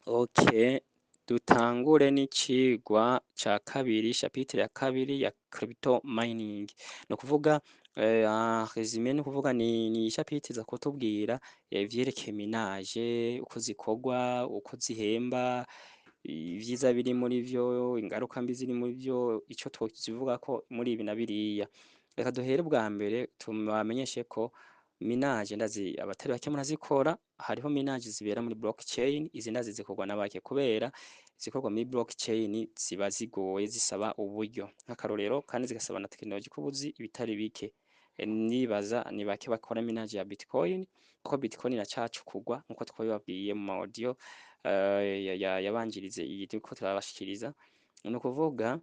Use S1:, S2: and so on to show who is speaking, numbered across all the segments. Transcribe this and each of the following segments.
S1: Okay, dutangure n'icigwa ca kabiri, chapitre ya kabiri ya crypto mining. Ni ukuvuga resume ni ukuvuga ni chapitre iza kutubwira ivyerekeye minage, uko zikorwa, uko zihemba, ivyiza biri muri vyo, ingaruka mbi ziri muri vyo, ico twokivugako muri ibi na biriya. Reka duhere ubwa mbere tubamenyeshe ko minage ndazi abatari bake murazikora. Hariho minage zibera muri blockchain, izi ndazi zikorwa na bake kubera zikorwa muri blockchain ziba zigoye, zisaba uburyo nk'akarorero, kandi zigasaba na tekinoloji kubuzi ibitari bike. Nibaza ni bake bakora minage ya Bitcoin, kuko Bitcoin iracacukurwa nkuko twabibabwiye mu audio yabanjirize iyi turiko turabashikiriza. Ni ukuvuga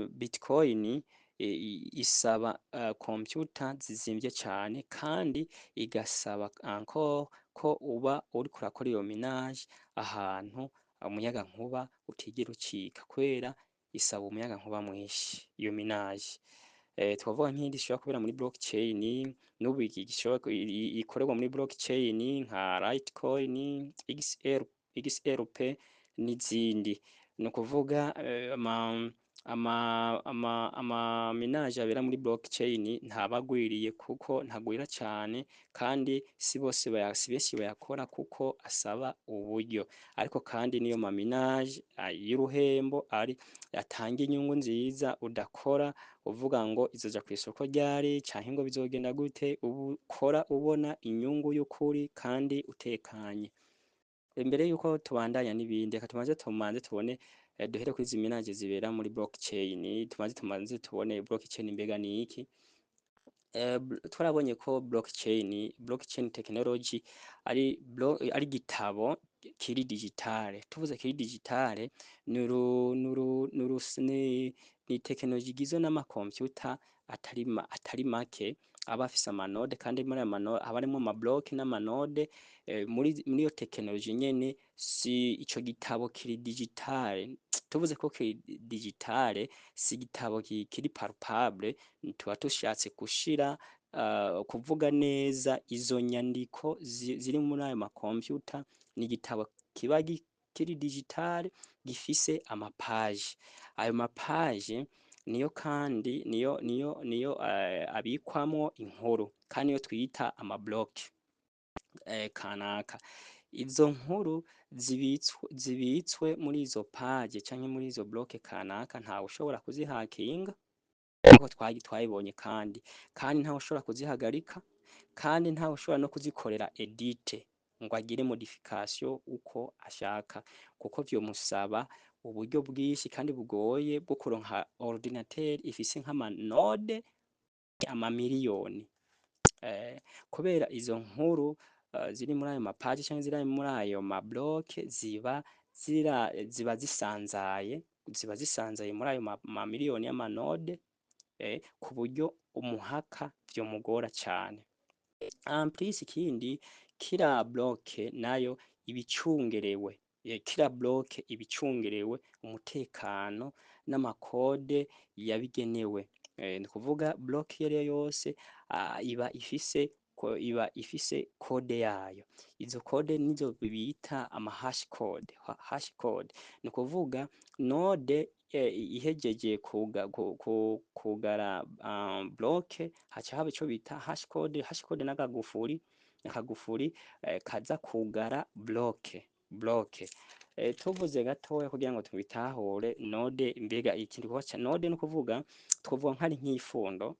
S1: Bitcoin isaba computer zizimvye cane, kandi igasaba encore ko uba uriko urakora iyo minage ahantu umuyagankuba utigera ucika, kubera isaba umuyagankuba mwinshi iyo minage. Twavuga nk'iyindi ishobora kubera muri blockchain, n'ubu ikorerwa muri blockchain nka Litecoin, XRP n'izindi. Ni ukuvuga ama minage abera muri blockchain ntabagwiriye kuko ntagwira cane, kandi si benshi bayakora kuko asaba uburyo. Ariko kandi niyo ma minage y'uruhembo atanga inyungu nziza, udakora uvuga ngo izoja kw'isoko ryari canke ngo bizogenda gute, ukora ubona inyungu y'ukuri kandi utekanye. Imbere yuko tubandanya n'ibindi, reka tubanze tubone duhere kuri izi minage zibera muri blockchain, tubanze tubone blockchain mbega ni iki. Twarabonye ko blockchain technology ari igitabo kiri digitale. Tuvuze kiri digitale ni tekinoloji igizwe n'amakompyuta atari make, aba afise amanode, kandi muri ayo manode haba harimwo amabloke n'amanode. Muri iyo tekinoloji nyene, si ico gitabo kiri digitale. Tuvuze ko kiri digitale, si igitabo kiri palpable, tuba tushatse gushira kuvuga neza izo nyandiko ziri muri ayo makompyuta. Ni igitabo kiba kiri digitale gifise amapaje. Ayo mapaje niyo kandi niyo abikwamwo inkuru, kandi niyo twita amabloke kanaka. Izo nkuru zibitswe muri izo page canke muri izo bloke kanaka, ntawe ushobora kuzihakinga nkuko twayibonye, kandi ntawe ushobora kuzihagarika, kandi ntawe ushobora no kuzikorera edit ngo agire modification uko ashaka, kuko vyomusaba uburyo bwinshi kandi bugoye bwo kuronka ordinateur ifise nk'amanode amamiliyoni. Kubera izo nkuru ziri muri ayo mapaji canke ziri muri ayo mabloke ziba zisanzaye muri ayo mamiliyoni y'amanode, ku buryo umuhaka vyomugora cane. En plus ikindi, kila bloke nayo ibicungerewe, kila bloke ibicungerewe umutekano n'amakode yabigenewe. Ni kuvuga bloke iyo ariyo yose iba ifise kode yayo. Izo kode nizo bita ama hash code. Ni kuvuga node ihejeje kugara bloke, haca haba ico bita hash code. Hash code n'akagufuri kaza kugara bloke. Tuvuze gatoya kugira ngo tubitahure node mbega ikindi kubaca node. No kuvuga twovuga nk'ari nk'ifundo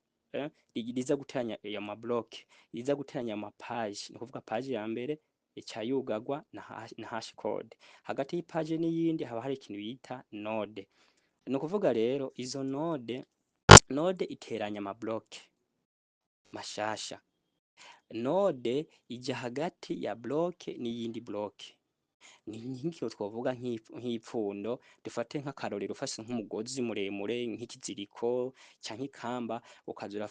S1: riza guteranya ayo mabloke, riza guteranya amapaji. Ni kuvuga paji ya mbere ica yugagwa na hash code, hagati y'ipaji n'iyindi haba hari ikintu bita node. Ni ukuvuga rero izo node iteranya amabloke mashasha. Node ija hagati ya bloke n'iyindi bloke. Ni nk'iyo twovuga nk'ipfundo, dufate nk'akarorero ufashe nk'umugozi muremure nk'ikiziriko canke ikamba, ukaza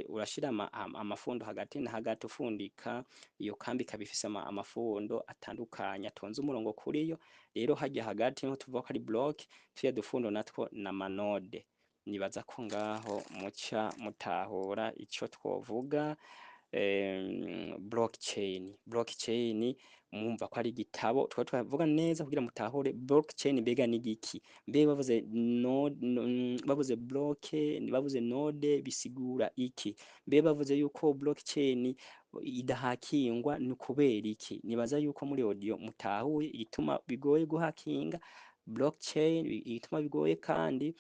S1: urashira amafundo hagati na hagati ufundika. Iyo kamba ikaba ifise amafundo atandukanye atonze umurongo kuriyo. Rero harya hagati niho tuvuga ko ari bloke, turiya dufundo natwo n'amanode. Nibaza ko ngaho muca mutahura ico twovuga. blockchain mwumva ko ari igitabo twa twavuga neza kugira mutahure blockchain mbega ni giki mbe bavuze bavuze bavuze node bisigura iki mbe bavuze yuko blockchain idahakingwa ni kubera iki nibaza yuko muri audio mutahuye igituma bigoye guhakinga blockchain igituma bigoye kandi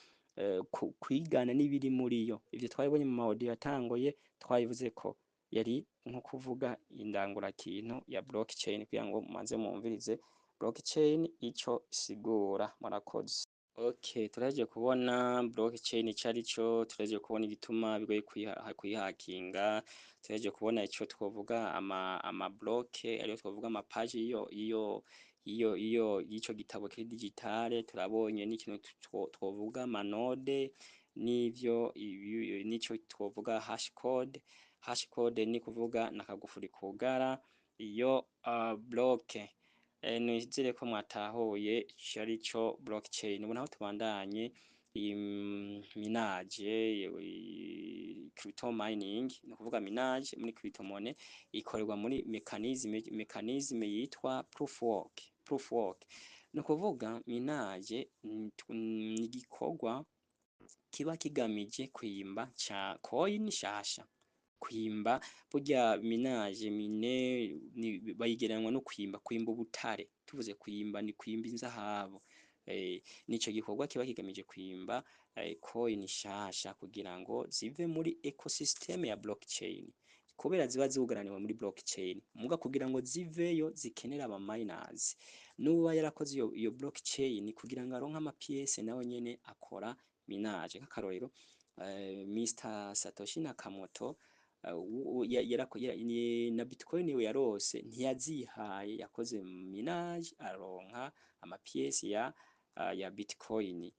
S1: kwigana n'ibiri muri yo ivyo twabibonye mu audio yatangoye twabivuze ko yari nko kuvuga indangurakintu ya blockchain kugira ngo mumanze mumvirize blockchain ico isigura murakoze. Okay, turaje kubona blockchain ico arico, turaje kubona igituma bigoye kuyihakinga, turaje kubona ico twovuga ama block ariyo twovuga ama page ico gitabo kiri digitale, turabonye n'ikintu twovuga ama node n'ivyo nico twovuga hash code ni kuvuga nakagufuri kugara iyo block nizere ko mwatahuye carico blockchain ubu naho tubandanye minage crypto mining no kuvuga minage muri crypto money ikorerwa muri mechanism yitwa proof work no kuvuga minage ni gikorwa kiba kigamije kwimba cha coin shasha kwimba burya minage bayigeranwa no kwimba ubutare tuvuze kwimba ni kwimba inzahabu nico gikorwa kiba kigamije kwimba coin shasha kugira ngo zive muri ecosystem ya blockchain kubera ziba zugaraniwe muri blockchain muga kugira ngo ziveyo zikenera aba miners nuba yarakoze iyo blockchain kugira ngo aronke ama pièce nawe nyene akora minage nk'akarorero Mr Satoshi Nakamoto na Bitcoin yarose ntiyazihaye yakoze minage aronka ama pièce ya Bitcoin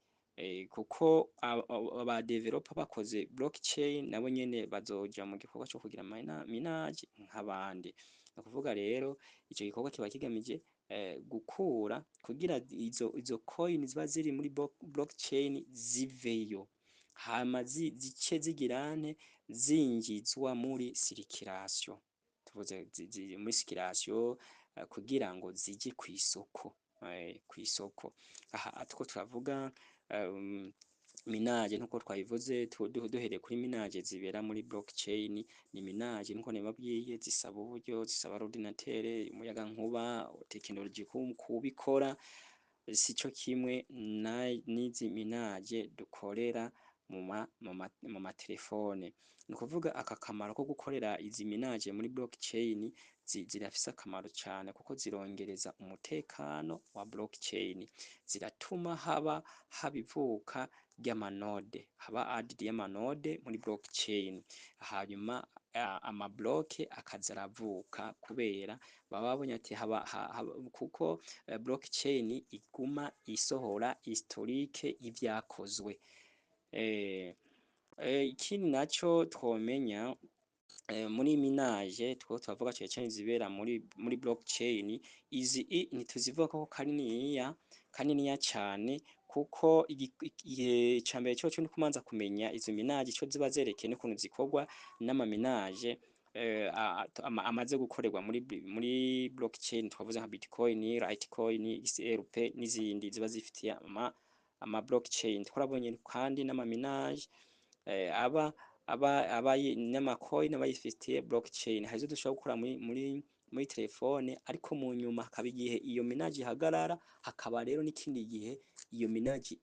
S1: kuko aba developer bakoze blockchain nabo nyene bazoja mu gikorwa cyo kugira minage nk'abandi no kuvuga rero ico gikorwa kiba kigamije gukura kugira izo coin ziba ziri muri blockchain ziveyo hama zice zigirane zinjizwa muri circulation tuvuze muri circulation kugira ngo zije kw'isoko aha atwo turavuga minage nkuko twabivuze duhereye kuri minage zibera muri blockchain ni minage nkuko nababwiye zisaba uburyo zisaba ordinateur umuyaga nkuba technology kubikora sico kimwe n'izi minage dukorera mu matelefone ni kuvuga aka kamaro ko gukorera izi minage muri blockchain zirafise akamaro cyane kuko zirongereza umutekano wa blockchain ziratuma habivuka ry'amanode haba added y'amanode muri blockchain hanyuma ama block akazaravuka kubera baba babonye ati kuko blockchain iguma isohora historique y'ivyakozwe ikindi naco twomenya muri minage twavuga cyane zibera muri blockchain izi ntituzivuga ko kaniniya cyane kuko igihe cambere cyo ni kumanza kumenya izo minage cyo ziba zerekeye n'ukuntu zikorwa n'ama minage amaze gukorerwa muri blockchain twavuze nka Bitcoin, Litecoin, XRP n'izindi ziba zifitiye ama blockchain twarabonye kandi n'ama minage aba n'ama coin abayifitiye blockchain hazo dushobora gukora muri telefone ariko mu nyuma hakaba igihe iyo minage ihagarara hakaba rero n'ikindi gihe iyo minage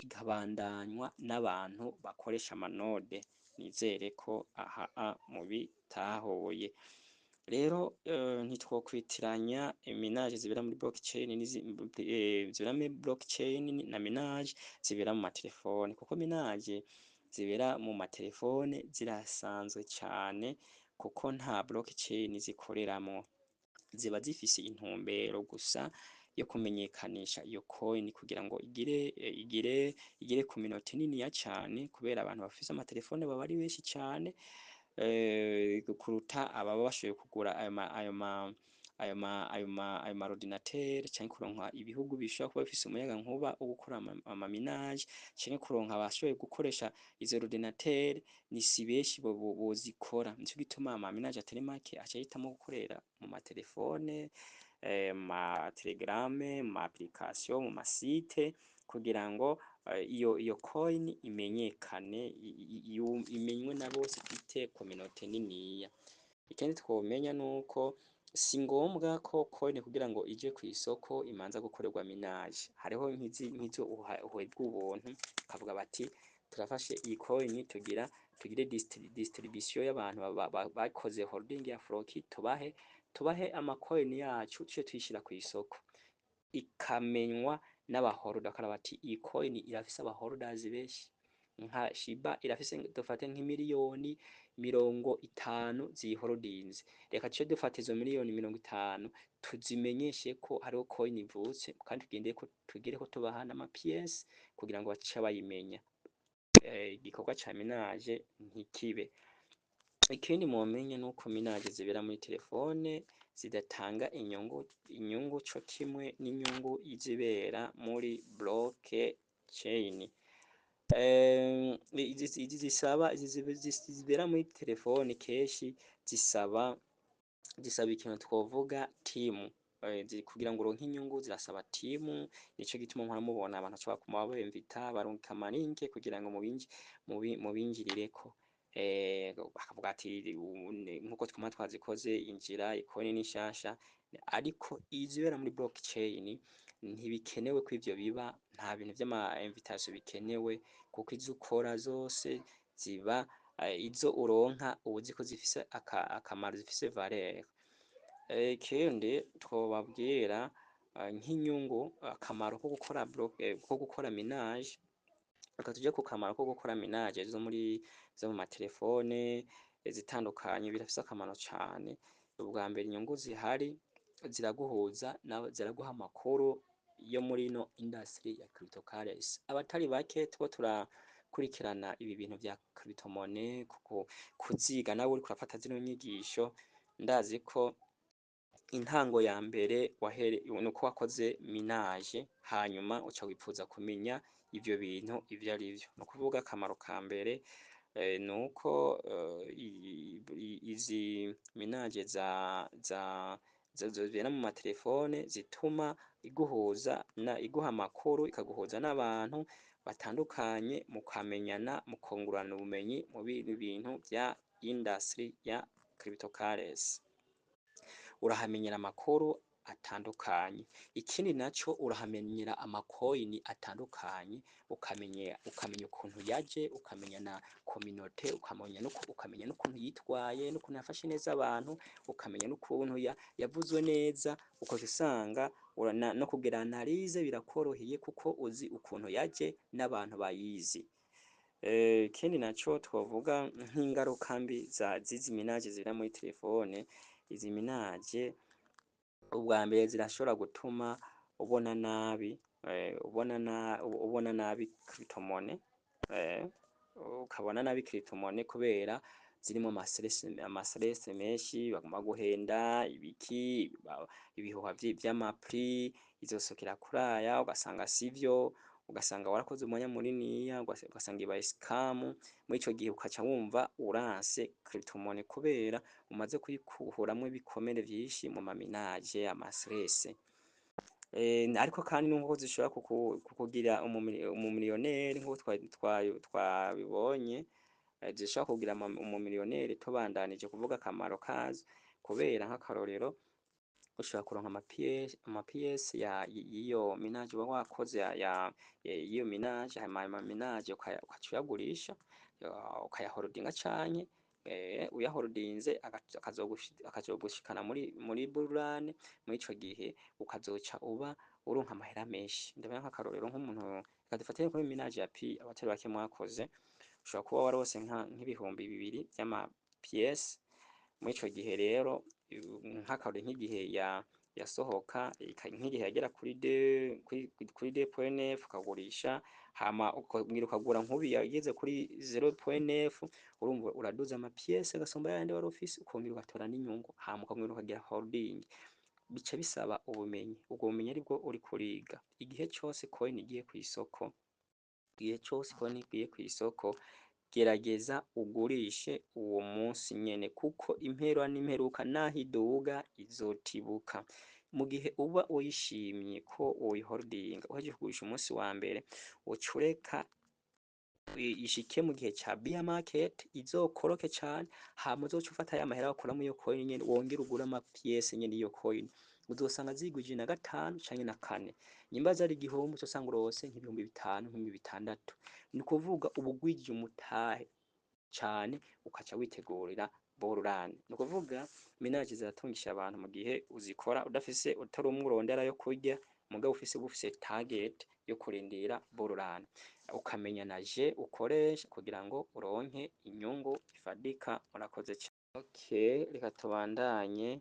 S1: igabandanywa n'abantu bakoresha amanode nizere ko aha mu bitahoye rero ntitwokwitiranya minage zibera muri blockchain zibera muri blockchain na minage zibera mu matelefone kuko minage zibera mu matelefone zirasanzwe cyane kuko nta blockchain zikoreramo ziba zifise intumbero gusa yo kumenyekanisha iyo coin kugira ngo igire community nini ya cyane kubera abantu bafise amatelefone baba ari benshi cyane kuruta ababa bashoboye kugura ayo ma ordinateur canke kuronka ibihugu bishobora kuba bifise umuyagankuba wo gukora amaminaje canke kuronka abashoboye gukoresha izo ordinateur ni si benshi bozikora, nico gituma amaminaje atari make aca ahitamwo gukorera mu matelefone, ma telegrame, ma application, mu masite kugira ngo iyo coin imenyekane imenywe na bose ifite communauté niniya. Ikindi twomenya nuko si ngombwa ko coin kugira ngo ije kw'isoko imanza gukorerwa minage. Hariho nk'izo uhebwa ubuntu bakavuga bati turafashe iyi coin tugire distribution y'abantu bakoze holding ya Floki tubahe amacoin yacu tuce tuyishira kw'isoko ikamenywa n'abaholder bakara bati iyi coin irafise abaholders benshi nka Shiba irafise dufate nk'imiliyoni 50 ziholdings, reka tuce dufata izo miliyoni 50 tuzimenyeshe ko hariho coin ivutse kandi tugire ko tubaha n'amapièces kugira ngo bace bayimenya, igikorwa ca minage ntikibe. Ikindi mumenye nuko minage zibera muri telefone zidatanga inyungu co kimwe n'inyungu izibera muri blockchain. Zibera muri telefone keshi zisaba ikintu twovuga team, kugira ngo uronke inyungu zirasaba team, nico gituma mpora mubona abantu bashobora kuma babemvita barungika amalinke kugira ngo mubinjirireko, bakavuga ati nkuko twuma twazikoze injira ikoni n'ishasha, ariko izibera muri blockchain ntibikenewe ko ivyo biba, nta bintu vy'ama invitation bikenewe kuko izo ukora zose ziba izo uronka ubuzi ko zifise akamaro zifise valeur. Ikindi twobabwira nk'inyungu akamaro ko gukora minage, reka tuje ku kamaro ko gukora minage zo mu matelefone zitandukanye birafise akamaro cane. Ubwa mbere inyungu zihari ziraguhuza ziraguha amakuru yo muri ino industry ya cryptocurrency. Abatari bake tuba turakurikirana ibi bintu vya crypto money kuziga nawe uriko urafata zino nyigisho, ndazi ko intango ya mbere nuko wakoze minage hanyuma uca wipfuza kumenya ivyo bintu ivyo arivyo. No kuvuga akamaro ka mbere nuko izi minage zibera mu matelefone zituma iguha amakuru ikaguhuza n'abantu batandukanye mukamenyana mukungurana ubumenyi mu bintu vya industry ya cryptocurrency. Urahamenyera amakuru atandukanye, ikindi naco urahamenyera amacoin atandukanye ukamenya ukuntu yaje, ukamenya na communauté, ukamenya n'ukuntu yitwaye, n'ukuntu yafashe neza abantu, ukamenya n'ukuntu yavuzwe neza, ukaca usanga no kugira analyse birakoroheye kuko uzi ukuntu yaje n'abantu bayizi. Ikindi naco twovuga nk'ingaruka mbi zizi minage zibera muri telefone, izi minage ubwa mbere zirashobora gutuma ubona nabi crypto money, ukabona nabi crypto money kubera zirimo amastress menshi, bagomba guhenda ibihuha vy'amapri izosokera kuraya ugasanga sivyo, ugasanga warakoze umwanya muniniya ugasanga ibaye scam, muri ico gihe ukaca wumva uranse crypto money kubera umaze kuyikuhuramwo ibikomere vyinshi mu maminage amastress. Ariko kandi nubwo zishobora kukugira umumiliyoneri nkuko twabibonye, zishobora kugira umumiliyoneri tubandanije kuvuga akamaro kazo, kubera nk'akarorero ushobora kuronka amapièces y'iyo minage uba wakoze y'iyo minage, hama minage ukaca uyagurisha ukayaholdinga canke uyaholdinze akazogushikana muri bururane, muri ico gihe ukazoca uba uronka amahera menshi. Ndabaha nk'akarorero nk'umuntu reka dufatire kuri minage ya Pi abatari bake mwakoze, ushobora kuba warose nk'ibihumbi 2 vy'amapièces, muri ico gihe rero nk'akarorero nk'igihe yasohoka nk'igihe yagera kuri 2.9 ukagurisha, hama ukagura nk'ubu yageze kuri 0.9, urumva uraduza amapièces agasumba yandi wari ufise, ukongera ugatora n'inyungu, hama ukongera ukagira holding. bica bisaba ubumenyi, ubwo bumenyi aribwo uri kuriga. Igihe cyose coin igiye ku isoko, igihe cyose coin igiye ku isoko, gerageza ugurishe uwo munsi nyene, kuko impera n'imperuka naho iduga izotibuka. Mu gihe uba uyishimye ko uyiholdinga uhejeje kugurisha umunsi wa mbere, uca ureka ishike mu gihe ca bear market izokoroke cane, hama uzoca ufata ya mahera wakuramo iyo coin nyene wongere ugure ama pièce nyene iyo coin, uzosanga zigwije na 5 canke na 4. Nyimba zari igihumbi uzosanga urose nk'ibihumbi 5, nk'ibihumbi 6. Ni kuvuga uba ugwije umutahe cane, ukaca witegurira borurane. Ni kuvuga minaji ziratungisha abantu mu gihe uzikora udafise, utari umwe urondera yo kurya, mugabo ufise target yo kurindira borurane, ukamenya na je ukoresha kugira ngo uronke inyungu ifadika. Murakoze cyane. Okay, reka tubandanye.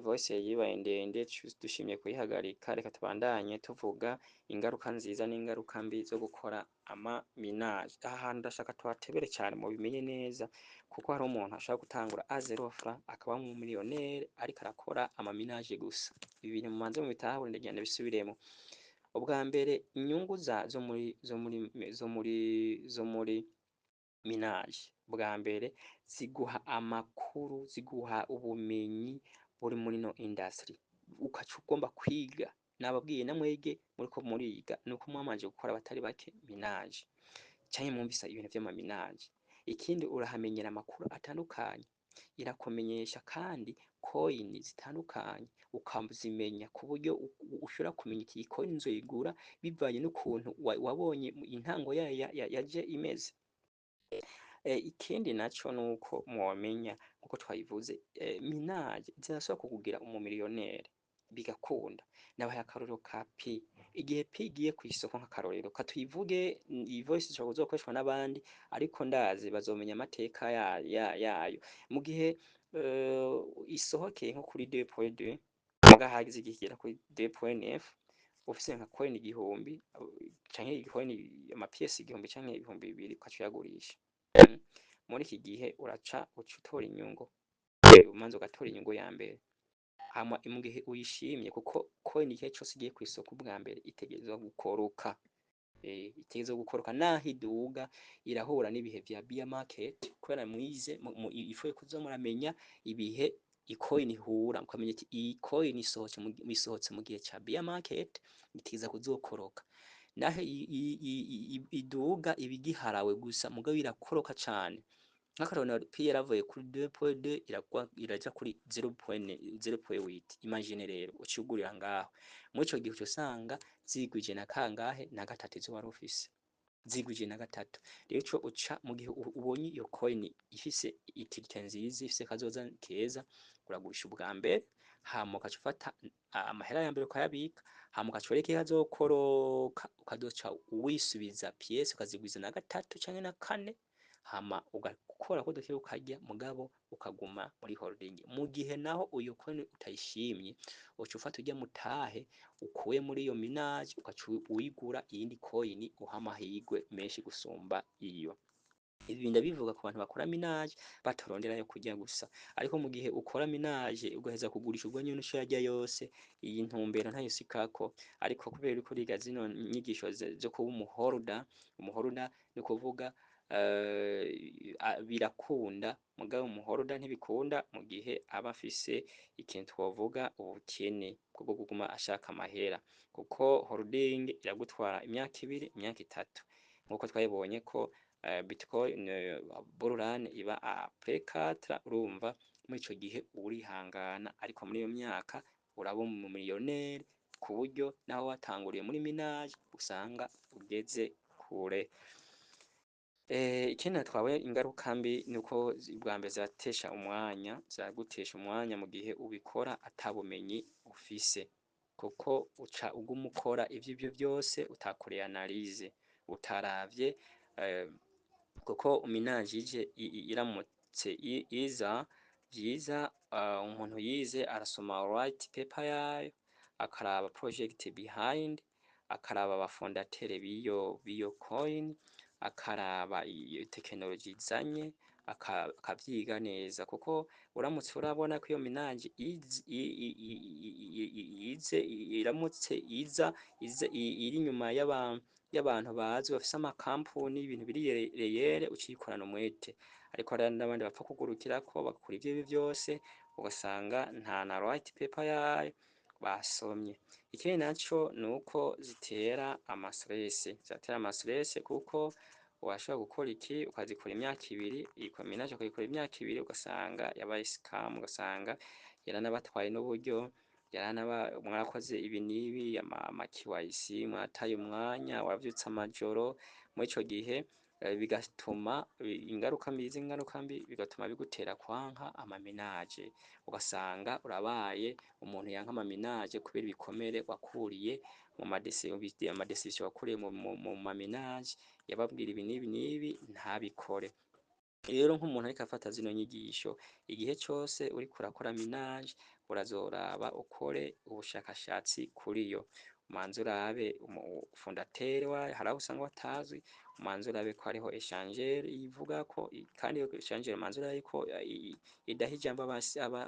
S1: Voice yibaye ndende dushimye kuyihagarika. Reka tubandanye tuvuga ingaruka nziza n'ingaruka mbi zo gukora ama minaje. Aha hantu ndashaka tuhatebere cyane mu bimenye neza, kuko hari umuntu ashaka gutangura azero francs akaba mu miliyoneri ariko arakora ama minaje gusa. Ibi bintu mumanze mu bitahabure ndagenda bisubiremo. Ubwa mbere inyungu zo muri minaje, bwa mbere ziguha amakuru, ziguha ubumenyi buri muri no industry, ukaca ugomba kwiga. Nababwiye namwege muriko muriga nuko mwamanje gukora abatari bake minaje, canke mwumvisa ibintu vy'amaminaje. Ikindi urahamenyera amakuru atandukanye, irakumenyesha kandi coin zitandukanye ukazimenya, ku buryo ushobora kumenya iki coin nzoyigura bivanye n'ukuntu wabonye intango yaje imeze. Ikindi naco nuko mwomenya nkuko twayivuze, minaje zirashobora kukugira umumiliyoneri bigakunda. Nabahaye akarorero ka Pi. Igihe Pi igiye ku isoko nk'akarorero, katuyivuge iyi voice ishobora kuzokoreshwa n'abandi, ariko ndazi bazomenya amateka yayo. Mu gihe isohokeye nko kuri 2.2, muga hagize igihe kigera kuri 2.9, ufise nka coin igihumbi canke coin ama pièce igihumbi canke ibihumbi 2 ukaca uyagurisha. Muri iki gihe uca utora inyungu, umanza ugatora inyungu ya mbere, hama mu gihe uyishimye, kuko coin igihe cyose igiye ku isoko bwa mbere itegerezwa gukoroka. Itegerezwa gukoroka naho iduga, irahura n'ibihe vya bear market, kubera mwize ifuye kuza muramenya ibihe coin ihura, mukamenya ati iyi coin isohotse mu gihe ca bear market, itiza kuzokoroka. Naho iduga ibigiharawe gusa, mugabo irakoroka cane. Nk'akarorero Pi yaravuye kuri 2.2 iraja kuri 0.8. Imagine rero ucugurira ngaho, muri ico gihe usanga zigwije na kangahe na 3 izo wari ufise, zigwije na 3. Rero ico uca mu gihe ubonye iyo coin ifise itirite nziza, ifise kazoza keza, uragurisha ubwa mbere, hama ukaca ufata amahera ya mbere ukayabika, hama ugaca ureka ikazokoroka, ukazoca wisubiza pièce ukazigwiza na 3 canke na 4, hama ugakora ko duke ukarya, mugabo ukaguma muri holding. Mu gihe naho uyo coin utayishimye, uca ufata ujya mutahe ukuye muri iyo minaje, ugaca uyigura iyindi coin uha amahigwe menshi gusumba iyo. Ibi ndabivuga ku bantu bakora minaje batarondera yo kurya gusa, ariko mu gihe ukora minaje ugaheza kugurisha ubwo nyene usho yarya yose, iyi ntumbero ntayo sikako. Ariko kubera uko riga zino nyigisho zo kuba umuholder ni kuvuga birakunda, mugabo umuholder ntibikunda mu gihe aba afise ikintu twovuga ubukene bwo kuguma ashaka amahera, kuko holding iragutwara imyaka 2, imyaka 3, nkuko twabibonye ko Bitcoin borurane iba après 4. Urumva muri ico gihe urihangana, ariko muri iyo myaka uraba mu miliyoneri, ku buryo naho watanguriye muri minaje usanga ugeze kure. Ikindi twabaye ingaruka mbi nuko bwa mbere ziratesha umwanya, ziragutesha umwanya mu gihe ubikora atabumenyi ufise, kuko uca uguma ukora ivyo byose utakoreye analyse, utaravye kuko minaje ije iramutse iza byiza, umuntu yize arasoma white paper yayo, akaraba project behind, akaraba abafondateur biyo coin, akaraba iyo technology izanye, akavyiga neza, kuko uramutse urabona ko iyo minanji ize iramutse iri inyuma y'abantu bazi bafise amakampuni y'ibintu biri reyere uciyikorana umwete, ariko hari n'abandi bapfa kugurukirako bagakora ivyo vyose ugasanga nta na white paper yayo basomye. Ikindi naco nuko zitera amastress kuko washobora gukora iki ukazikora imyaka ibiri, iyi minanji ukayikora imyaka ibiri ugasanga yabaye scam, ugasanga yaranabatwaye n'uburyo, mwarakoze ibi n'ibi ama KYC mwataye umwanya, wavyutse amajoro, muri ico gihe bigatuma ingaruka mbi bigatuma bigutera kwanka amamenaje, ugasanga urabaye umuntu yanka amamenaje kubera ibikomere wakuriye mu amadecision wakuriye mu mamenaje yababwira ibi n'ibi n'ibi ntabikore. Rero nk'umuntu ariko afata zino nyigisho, igihe cose uriko urakora menage urazoraba ukore ubushakashatsi kuri yo, umanze urabe fondateur wayo, haraho usanga batazwi, umanze urabe ko hariho échangeur iyivugako, kandi iyo échangeur umanze urabe ko idaha ijambo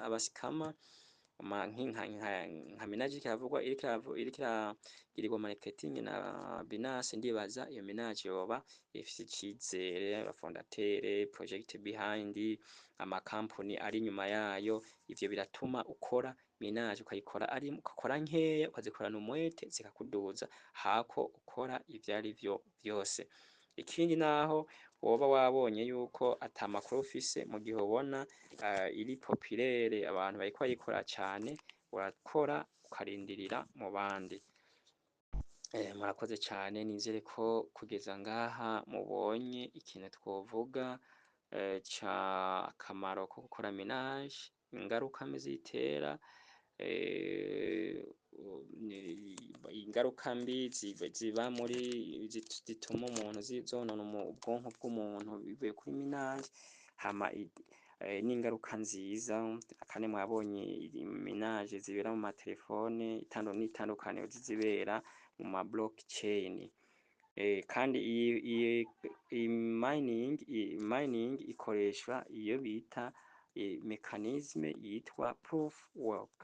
S1: abasikama, nka menage iravugwa iriko iragirirwa marketing na Binance, ndibaza iyo menage yoba ifise icizere, abafondateur, project behind, amakampuni ari inyuma yayo, ivyo biratuma ukora menage ukayikora nkeya, ukazikorana umwete zikakuduza hako ukora ivyarivyo vyose. Ikindi naho woba wabonye yuko ata makuru ufise, mu gihe ubona iri populaire abantu bariko bayikora cane, urakora ukarindirira mu bandi. Murakoze cane, nizere ko kugeza ngaha mubonye ikintu twovuga ca akamaro ko gukora menage, ingaruka mbi zitera, ingaruka mbi ziba muri zituma umuntu zonona ubwonko bw'umuntu bivuye kuri menage, hama n'ingaruka nziza, kandi mwabonye menage zibera mu matelefone, n'itandukaniro zizibera mu ma blockchain, kandi iyi mining ikoreshwa iyo bita mechanisme yitwa proof work.